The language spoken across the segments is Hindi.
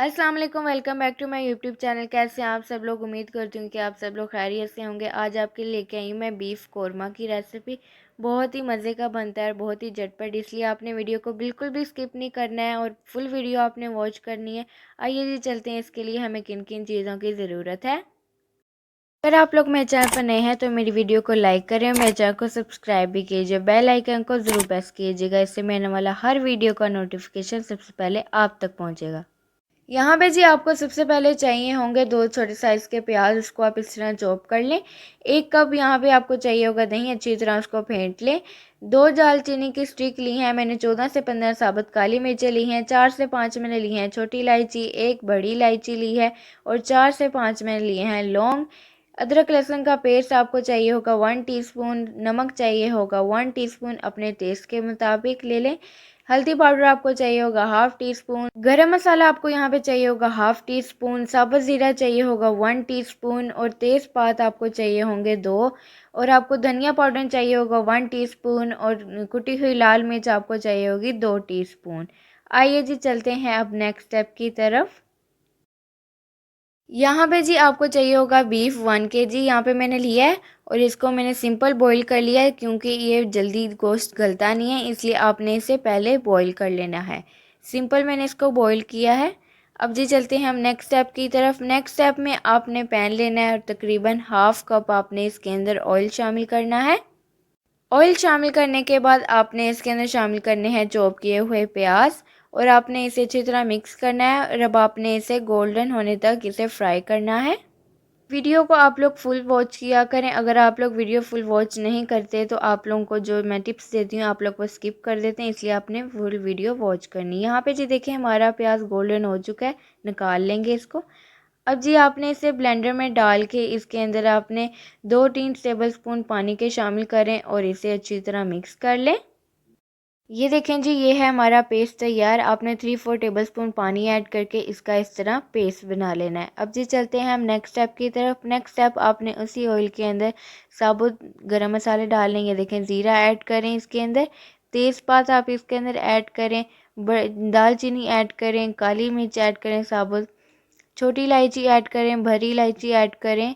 अस्सलाम वालेकुम, welcome back to my YouTube channel. कैसे हैं आप सब लोग? उम्मीद करती हूँ कि आप सब लोग खैरियत से होंगे। आज आपके लिए लेके आई हूँ मैं बीफ कोरमा की रेसिपी। बहुत ही मज़े का बनता है और बहुत ही झटपट, इसलिए आपने वीडियो को बिल्कुल भी स्किप नहीं करना है और फुल वीडियो आपने वॉच करनी है। आइए जी चलते हैं, इसके लिए हमें किन किन चीज़ों की ज़रूरत है। अगर आप लोग मेरे चैनल पर नए हैं तो मेरी वीडियो को लाइक करें और मेरे चैनल को सब्सक्राइब भी कीजिए। बेल आइकन को ज़रूर प्रेस कीजिएगा, इससे मेरे वाला हर वीडियो का नोटिफिकेशन सबसे पहले आप तक पहुँचेगा। यहाँ पे जी आपको सबसे पहले चाहिए होंगे 2 छोटे साइज़ के प्याज, उसको आप इस तरह चॉप कर लें। 1 कप यहाँ पे आपको चाहिए होगा दही, अच्छी तरह उसको फेंट लें। 2 दालचीनी की स्टिक ली हैं मैंने, 14 से 15 साबुत काली मिर्चें ली हैं, 4 से 5 मैंने ली हैं छोटी इलायची, 1 बड़ी इलायची ली है और 4 से 5 मैंने लिए हैं लौंग। अदरक लहसुन का पेस्ट आपको चाहिए होगा 1 टीस्पून, नमक चाहिए होगा 1 टीस्पून, अपने टेस्ट के मुताबिक ले लें। हल्दी पाउडर आपको चाहिए होगा हाफ़ टी स्पून, गरम मसाला आपको यहाँ पे चाहिए होगा हाफ़ टी स्पून, साबुत ज़ीरा चाहिए होगा 1 टीस्पून और तेज़पात आपको चाहिए होंगे 2 और आपको धनिया पाउडर चाहिए होगा 1 टीस्पून और कुटी हुई लाल मिर्च आपको चाहिए होगी 2 टीस्पून। आइए जी चलते हैं अब नेक्स्ट स्टेप की तरफ। यहाँ पे जी आपको चाहिए होगा बीफ 1 kg, यहाँ पे मैंने लिया है और इसको मैंने सिंपल बॉईल कर लिया है क्योंकि ये जल्दी गोश्त गलता नहीं है, इसलिए आपने इसे पहले बॉईल कर लेना है। सिंपल मैंने इसको बॉईल किया है। अब जी चलते हैं हम नेक्स्ट स्टेप की तरफ। नेक्स्ट स्टेप में आपने पैन लेना है और तकरीबन हाफ़ कप आपने इसके अंदर ऑयल शामिल करना है। ऑयल शामिल करने के बाद आपने इसके अंदर शामिल करने हैं चॉप किए हुए प्याज और आपने इसे अच्छी तरह मिक्स करना है और अब आपने इसे गोल्डन होने तक इसे फ्राई करना है। वीडियो को आप लोग फुल वॉच किया करें। अगर आप लोग वीडियो फुल वॉच नहीं करते तो आप लोगों को जो मैं टिप्स देती हूँ आप लोग वो स्किप कर देते हैं, इसलिए आपने फुल वीडियो वॉच करनी है। यहाँ पे जी देखिए हमारा प्याज गोल्डन हो चुका है, निकाल लेंगे इसको। अब जी आपने इसे ब्लेंडर में डाल के इसके अंदर आपने 2-3 टेबलस्पून पानी के शामिल करें और इसे अच्छी तरह मिक्स कर लें। ये देखें जी, ये है हमारा पेस्ट तैयार। आपने 3-4 टेबलस्पून पानी ऐड करके इसका इस तरह पेस्ट बना लेना है। अब जी चलते हैं हम नेक्स्ट स्टेप की तरफ। नेक्स्ट स्टेप आपने उसी ऑयल के अंदर साबुत गरम मसाले डालने। ये देखें ज़ीरा ऐड करें इसके अंदर, तेज़पात आप इसके अंदर ऐड करें, दालचीनी ऐड करें, काली मिर्च ऐड करें साबुत, छोटी इलायची ऐड करें, बड़ी इलायची ऐड करें,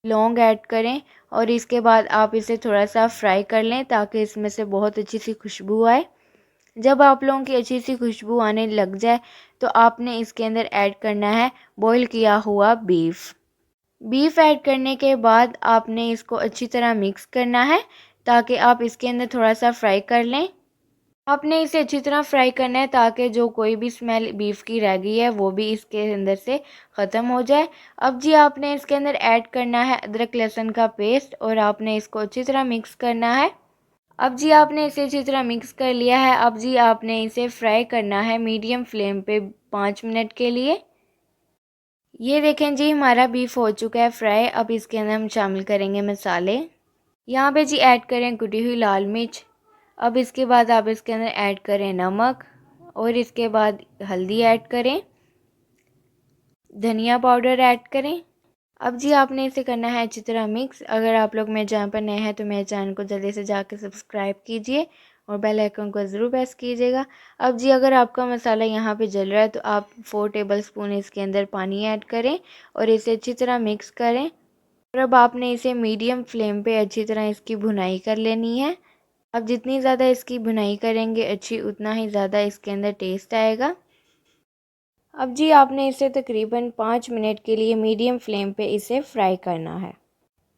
लौंग ऐड करें और इसके बाद आप इसे थोड़ा सा फ्राई कर लें ताकि इसमें से बहुत अच्छी सी खुशबू आए। जब आप लोगों की अच्छी सी खुशबू आने लग जाए तो आपने इसके अंदर ऐड करना है बॉईल किया हुआ बीफ। बीफ ऐड करने के बाद आपने इसको अच्छी तरह मिक्स करना है ताकि आप इसके अंदर थोड़ा सा फ्राई कर लें। आपने इसे अच्छी तरह फ्राई करना है ताकि जो कोई भी स्मेल बीफ की रह गई है वो भी इसके अंदर से ख़त्म हो जाए। अब जी आपने इसके अंदर ऐड करना है अदरक लहसुन का पेस्ट और आपने इसको अच्छी तरह मिक्स करना है। अब जी आपने इसे अच्छी तरह मिक्स कर लिया है। अब जी आपने इसे फ्राई करना है मीडियम फ्लेम पे 5 मिनट के लिए। ये देखें जी हमारा बीफ हो चुका है फ्राई। अब इसके अंदर हम शामिल करेंगे मसाले। यहाँ पे जी ऐड करें कुटी हुई लाल मिर्च। अब इसके बाद आप इसके अंदर ऐड करें नमक और इसके बाद हल्दी ऐड करें, धनिया पाउडर ऐड करें। अब जी आपने इसे करना है अच्छी तरह मिक्स। अगर आप लोग मेरे चैनल पर नए हैं तो मेरे चैनल को जल्दी से जाकर सब्सक्राइब कीजिए और बेल आइकन को ज़रूर प्रेस कीजिएगा। अब जी अगर आपका मसाला यहाँ पे जल रहा है तो आप 4 टेबलस्पून इसके अंदर पानी ऐड करें और इसे अच्छी तरह मिक्स करें और अब आपने इसे मीडियम फ्लेम पे अच्छी तरह इसकी भुनाई कर लेनी है। अब जितनी ज़्यादा इसकी भुनाई करेंगे अच्छी, उतना ही ज़्यादा इसके अंदर टेस्ट आएगा। अब जी आपने इसे तकरीबन 5 मिनट के लिए मीडियम फ्लेम पे इसे फ्राई करना है।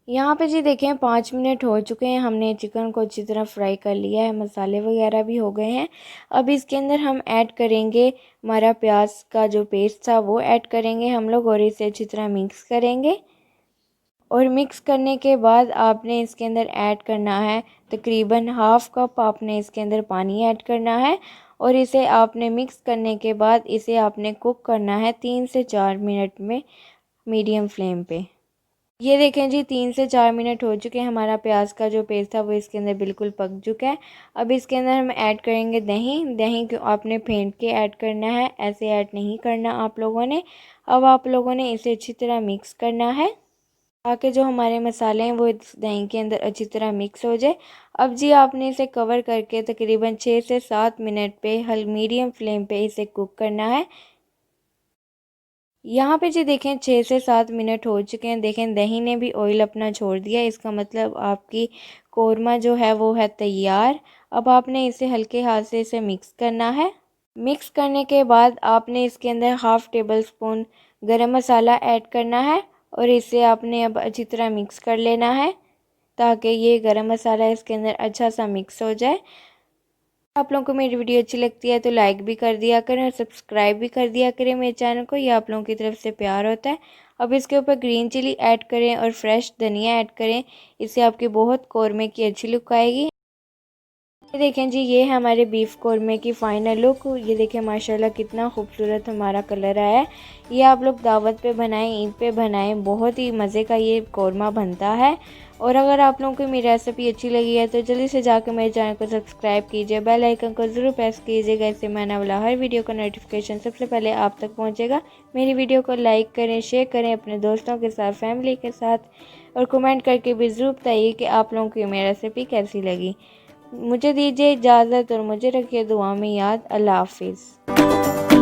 यहाँ पे जी देखें 5 मिनट हो चुके हैं, हमने चिकन को अच्छी तरह फ्राई कर लिया है, मसाले वगैरह भी हो गए हैं। अब इसके अंदर हम ऐड करेंगे हमारा प्याज का जो पेस्ट था वो ऐड करेंगे हम लोग और इसे अच्छी तरह मिक्स करेंगे। और मिक्स करने के बाद आपने इसके अंदर ऐड करना है तकरीबन हाफ़ कप आपने इसके अंदर पानी ऐड करना है और इसे आपने मिक्स करने के बाद इसे आपने कुक करना है 3 से 4 मिनट में मीडियम फ्लेम पे। ये देखें जी 3 से 4 मिनट हो चुके हैं, हमारा प्याज का जो पेस्ट था वो इसके अंदर बिल्कुल पक चुका है। अब इसके अंदर हम ऐड करेंगे दही। दही को आपने फेंट के ऐड करना है, ऐसे ऐड नहीं करना आप लोगों ने। अब आप लोगों ने इसे अच्छी तरह मिक्स करना है ताकि जो हमारे मसाले हैं वो इस दही के अंदर अच्छी तरह मिक्स हो जाए। अब जी आपने इसे कवर करके तकरीबन 6 से 7 मिनट पे मीडियम फ्लेम पे इसे कुक करना है। यहाँ पे जी देखें 6 से 7 मिनट हो चुके हैं। देखें दही ने भी ऑयल अपना छोड़ दिया, इसका मतलब आपकी कौरमा जो है वो है तैयार। अब आपने इसे हल्के हाथ से इसे मिक्स करना है। मिक्स करने के बाद आपने इसके अंदर हाफ़ टेबल स्पून गरम मसाला ऐड करना है और इसे आपने अब अच्छी तरह मिक्स कर लेना है ताकि ये गरम मसाला इसके अंदर अच्छा सा मिक्स हो जाए। आप लोगों को मेरी वीडियो अच्छी लगती है तो लाइक भी कर दिया करें और सब्सक्राइब भी कर दिया करें मेरे चैनल को, ये आप लोगों की तरफ से प्यार होता है। अब इसके ऊपर ग्रीन चिली ऐड करें और फ्रेश धनिया ऐड करें, इससे आपकी बहुत कौरमे की अच्छी लुक आएगी। ये देखें जी, ये है हमारे बीफ कौरमे की फ़ाइनल लुक। ये देखें माशाल्लाह कितना खूबसूरत हमारा कलर आया है। ये आप लोग दावत पे बनाएं, ईद पे बनाएं, बहुत ही मज़े का ये कौरमा बनता है। और अगर आप लोगों को मेरी रेसिपी अच्छी लगी है तो जल्दी से जाकर मेरे चैनल को सब्सक्राइब कीजिए, बेल आइकन को ज़रूर प्रेस कीजिएगा, इससे मैं आने वाला हर वीडियो का नोटिफिकेशन सबसे पहले आप तक पहुँचेगा। मेरी वीडियो को लाइक करें, शेयर करें अपने दोस्तों के साथ, फैमिली के साथ, और कमेंट करके भी ज़रूर बताइए कि आप लोगों को मेरी रेसिपी कैसी लगी। मुझे दीजिए इजाज़त और मुझे रखिए दुआ में याद। अल्लाह हाफिज़।